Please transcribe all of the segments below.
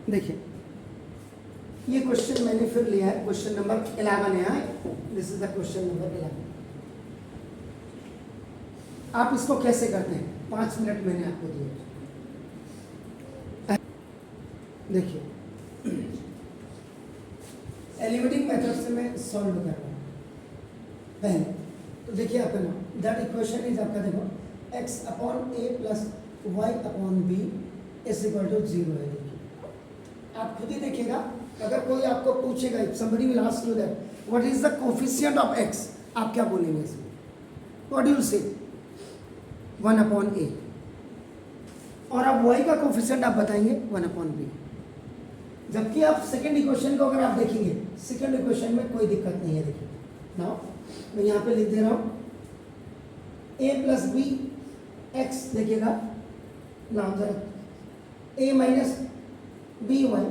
देखिए ये क्वेश्चन मैंने फिर लिया है, क्वेश्चन नंबर 11 है। This is the question number 11। आप इसको कैसे करते हैं, 5 मिनट मैंने आपको दिए। देखिए एलिमेंटिंग मेथड से मैं सॉल्व कर रहा हूँ पहले। तो देखिए आपका नाम दैट इक्वेशन इज आपका देखो x upon a plus y upon b is equal to 0 है। देखिए आप खुद ही देखिएगा, अगर कोई आपको पूछेगा, somebody will ask you that what is the coefficient of x, आप क्या बोलेंगे इसमें? What do you say? 1 upon a। और आप y का कोफिशिएंट आप बताएंगे 1 अपॉन b। जबकि आप सेकेंड इक्वेशन को अगर आप देखेंगे, सेकेंड इक्वेशन में कोई दिक्कत नहीं है। देखिए नाउ मैं यहाँ पे लिख दे रहा हूँ a प्लस बी एक्स, देखिएगा नाउ जरा a माइनस बी वाई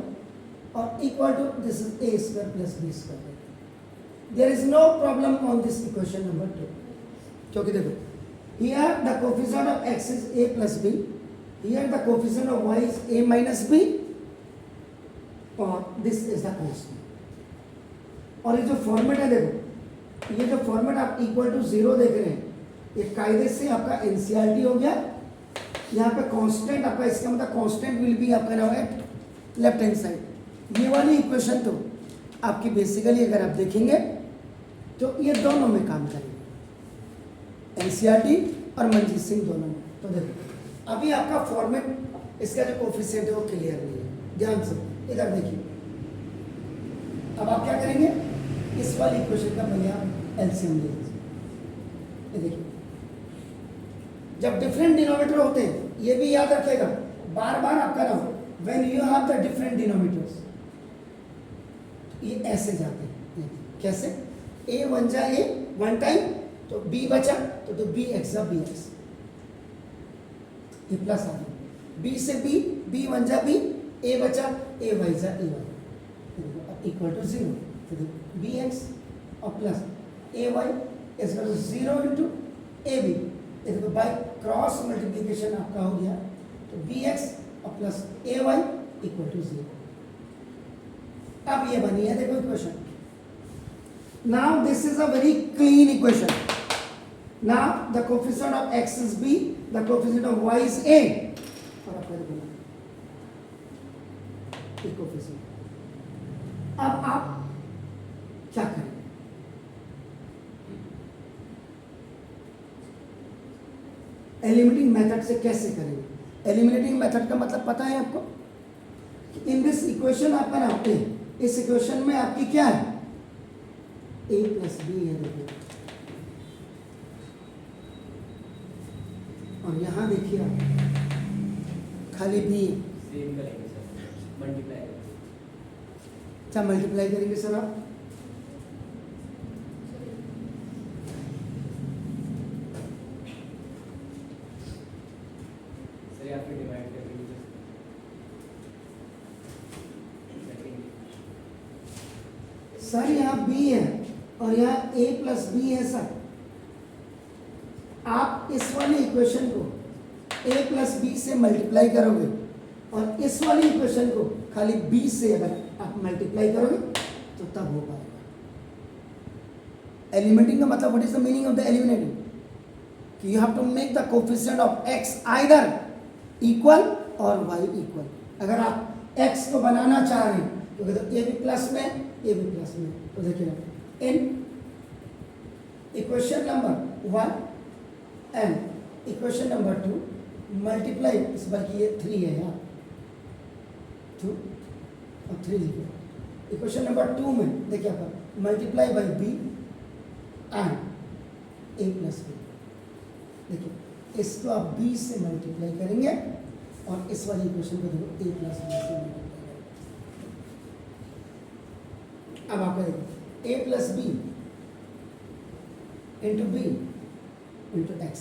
और equal to this is a square plus b square. There is no problem on this equation number 2, क्योंकि देखो here the coefficient of x is a plus b, here the coefficient of y is a minus b और this is the constant. और ये जो format है, देखो ये जो फॉर्मेट आप इक्वल टू 0 देख रहे हैं, ये कायदे से आपका एनसीईआरटी हो गया। यहाँ पे कांस्टेंट आपका, इसका मतलब कांस्टेंट विल बी आपका now at left hand side. ये वाली इक्वेशन तो आपकी बेसिकली अगर आप देखेंगे तो ये दोनों में काम करेंगे, एनसीईआरटी और मनजीत सिंह दोनों में। तो देखो अभी आपका फॉर्मेट, इसका जो कोफिशिएंट है वो क्लियर नहीं है, ध्यान से इधर देखिए। अब आप क्या करेंगे, इस वाली इक्वेशन का पहले आप एलसीएम ले लीजिए। ये देखिए जब डिफरेंट डिनोमिनेटर होते हैं, ये भी याद रखिएगा बार बार आपका ना, when you have the different denominators, ये ऐसे जाते हैं। कैसे? a वन जा a वन टाइम, तो b बचा तो b एक्स जा b एक्स, ये प्लस आ गया। b से b वन जा b, a बचा a वाई जा a वाई इक्वल टू 0। तो देखो बी एक्स और plus a y is equal to 0 into a b. देखो बाय क्रॉस मल्टीप्लिकेशन आपका हो गया, तो बी एक्स और plus a y equal to 0। अब ये बनी है देखो equation. Now this is a very clean equation. Now the coefficient of x is b, the coefficient of y is a, और आपका देखो कोफिशिएंट। अब आप क्या करें, एलिमिनेटिंग मेथड से कैसे करेंगे? एलिमिनेटिंग मेथड का मतलब पता है आपको? इन दिस इक्वेशन आपका ना a, इस इक्वेशन में आपकी क्या है, a प्लस बी है देखिए, और यहां देखिए आप खाली b सेम करेंगे सर, मल्टीप्लाई। अच्छा मल्टीप्लाई करेंगे सर आप, सर या फिर डिवाइड कर दीजिए। सर यहाँ b है और यहाँ a प्लस बी है सर। आप इस वाली इक्वेशन को a प्लस बी से मल्टीप्लाई करोगे और इस वाली इक्वेशन को खाली b से अगर आप मल्टीप्लाई करोगे तो तब हो पाएगा। एलिमेंटिंग का मतलब what is the meaning of the eliminating, कि you have to make the coefficient of x either equal और y इक्वल। अगर आप x को बनाना चाह रहे हैं तो कहते a भी प्लस में, a भी प्लस में। तो देखिए in equation number 1 and equation number 2 multiply, इस बल्कि ये 3 है यहाँ, 2 और 3 लिखिए। इक्वेशन नंबर 2 में देखिए आप multiply by b and a plus b. देखिए इसको आप b से मल्टीप्लाई करेंगे और इस वाली इक्वेशन को देखो a प्लस बी से मल्टीप्लाई करेंगे। अब आप करेंगे a plus b into b into x.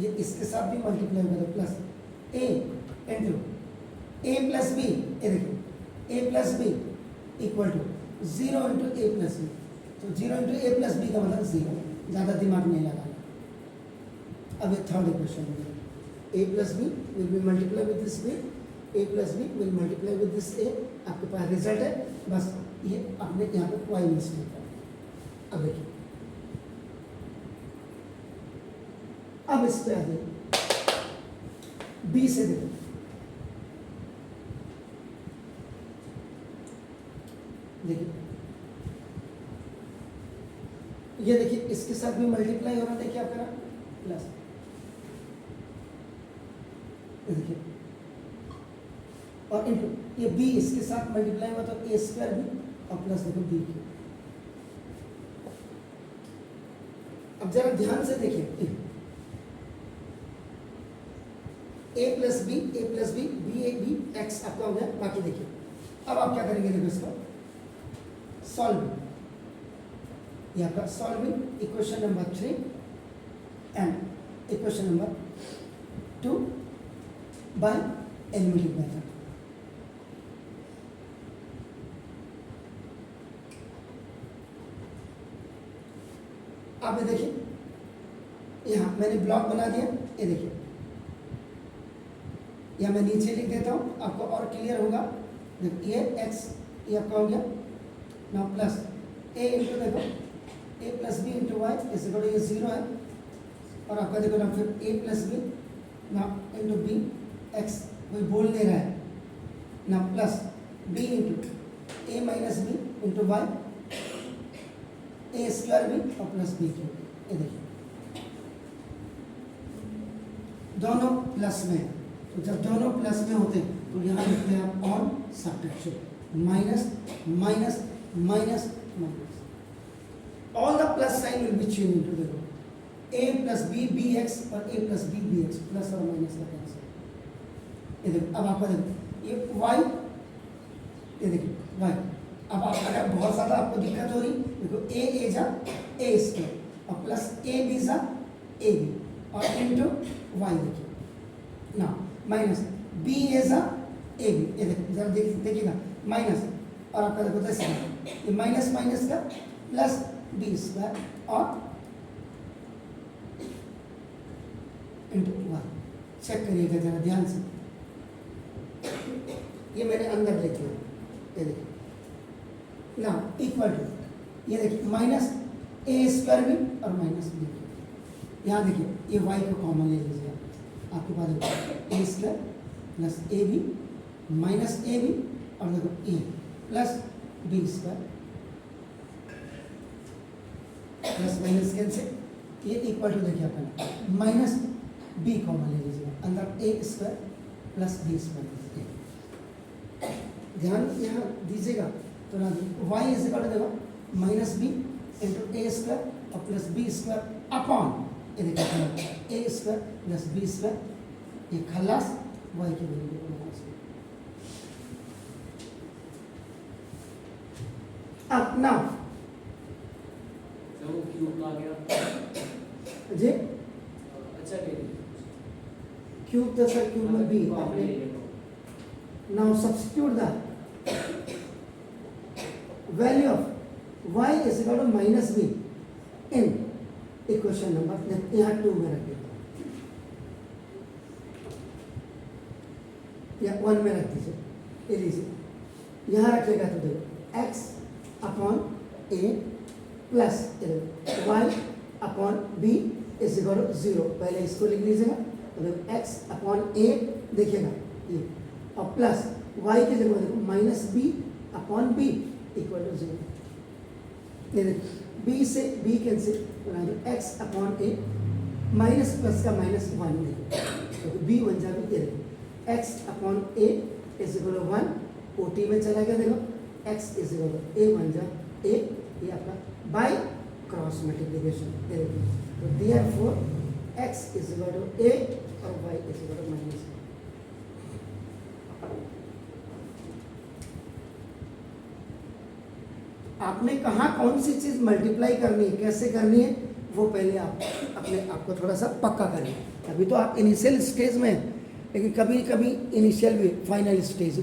ये इसके साथ भी मल्टीप्लाई करो, plus a into a plus b, ये देखिए a plus b equal to 0 into a plus b. तो 0 इंटू a प्लस बी का मतलब 0, ज़्यादा दिमाग नहीं लगाना। अब ये थर्ड इक्वेशन है, a plus b will be multiply with this b a plus b will multiply with this a, आपके पास रिजल्ट है, बस ये आपने यहाँ पे वाई मिस्टेक कर। अब देखिए, अब इस पे आ जाइए, बी से देखो, देखिए ये देखिए इसके साथ भी मल्टीप्लाई हो रहा, देखिए आप करा प्लस, देखिए और इनटू ये बी इसके साथ मल्टीप्लाई हुआ तो ए स्क्वायर भी और प्लस देखो बी क्यू। अब जरा ध्यान से देखिए, a plus b b a b x आपका हो गया। बाकी देखिए अब आप क्या करेंगे, देखो इसको सॉल्विंग, ये आपका solving equation number 3 and equation number 2 by eliminative method. आप ये देखिए यहाँ मैंने ब्लॉक बना दिया, ये देखिए या मैं नीचे लिख देता हूँ आपको और क्लियर होगा। देखो ये एक्स ये आपका हो गया ना, प्लस ए इंटू देखो a plus b into Y इस इक्वल टू ये 0 है, और आपका देखो ना फिर ए प्लस बी ना इंटू बी एक्स, कोई बोल नहीं रहा है ना, प्लस बी इंटू ए माइनस बी इंटू वाई ए स्क्वायर बी और प्लस बी क्यू। ये देखिए दोनों प्लस में, तो जब दोनों प्लस में होते हैं तो यहाँ लिखते हैं आप on subtraction, minus minus minus minus, all the plus sign will be change into देखो a plus b b x और a plus b b x, plus और माइनस का कैंसिल। ये देखो अब आपका देखो ये वाई, ये देखिए वाई, अब आप अगर बहुत ज़्यादा आपको दिक्कत हो रही, देखो ए जा ए स्क्वायर और प्लस ए बी जा ए बी और इंटू वाई, देखिए ना माइनस बी ए जा ए बी, ये देखिए जरा देखिएगा माइनस, और आपका देखो दस ये माइनस माइनस का प्लस बी स्क्वायर और इंटू वाई। चेक करिएगा जरा ध्यान से, ये मैंने अंदर लिख दिया, ये देखिए ना इक्वल टू, ये देखिए माइनस ए स्क्वायर भी और माइनस बी, यहाँ देखिए ये वाई को कॉमन ले लीजिए, आपके पास a square plus a b minus a b और देखो a plus b square plus minus cancel, ये इक्वल टू देखिए अपना माइनस बी कॉमन ले लीजिए, अंदर a square plus b square. ध्यान यहाँ दीजिएगा तो ना वाई इज इक्वल टू देखो minus b into a square और प्लस बी स्क्वायर अपॉन ये देखिए a square plus b square, ये खल्लास वाई की वैल्यू को माइनस। अब नाउ तो क्यूब आ गया जी, अच्छा ले क्यूब तो सर क्यूब में बी आपने now substitute the value of y is equal to minus b in equation number, यहाँ 2 में रख देता हूँ या 1 में रख दीजिए, ये लीजिए यहाँ रखेगा तो देखो x upon a plus y upon b is equal to 0, पहले इसको लिख लीजिएगा तो देखो x अपॉन a देखिएगा ये और प्लस y की जगह देखो minus b upon b equal to 0, ये देखो b से b cancel, x upon a minus plus का माइनस 1 देखो तो b बन जाएगा, ये देखो x upon a is equal to 1, ओ टी में चला गया देखो x is equal to a बन जा a, ये आपका बाय क्रॉस मल्टीप्लिकेशन, ये देखो तो therefore x is equal to a और y is equal to minus. आपने कहाँ कौन सी चीज़ मल्टीप्लाई करनी है, कैसे करनी है, वो पहले आप अपने आप को थोड़ा सा पक्का करें। अभी तो आप इनिशियल स्टेज में हैं, लेकिन कभी कभी इनिशियल भी फाइनल स्टेज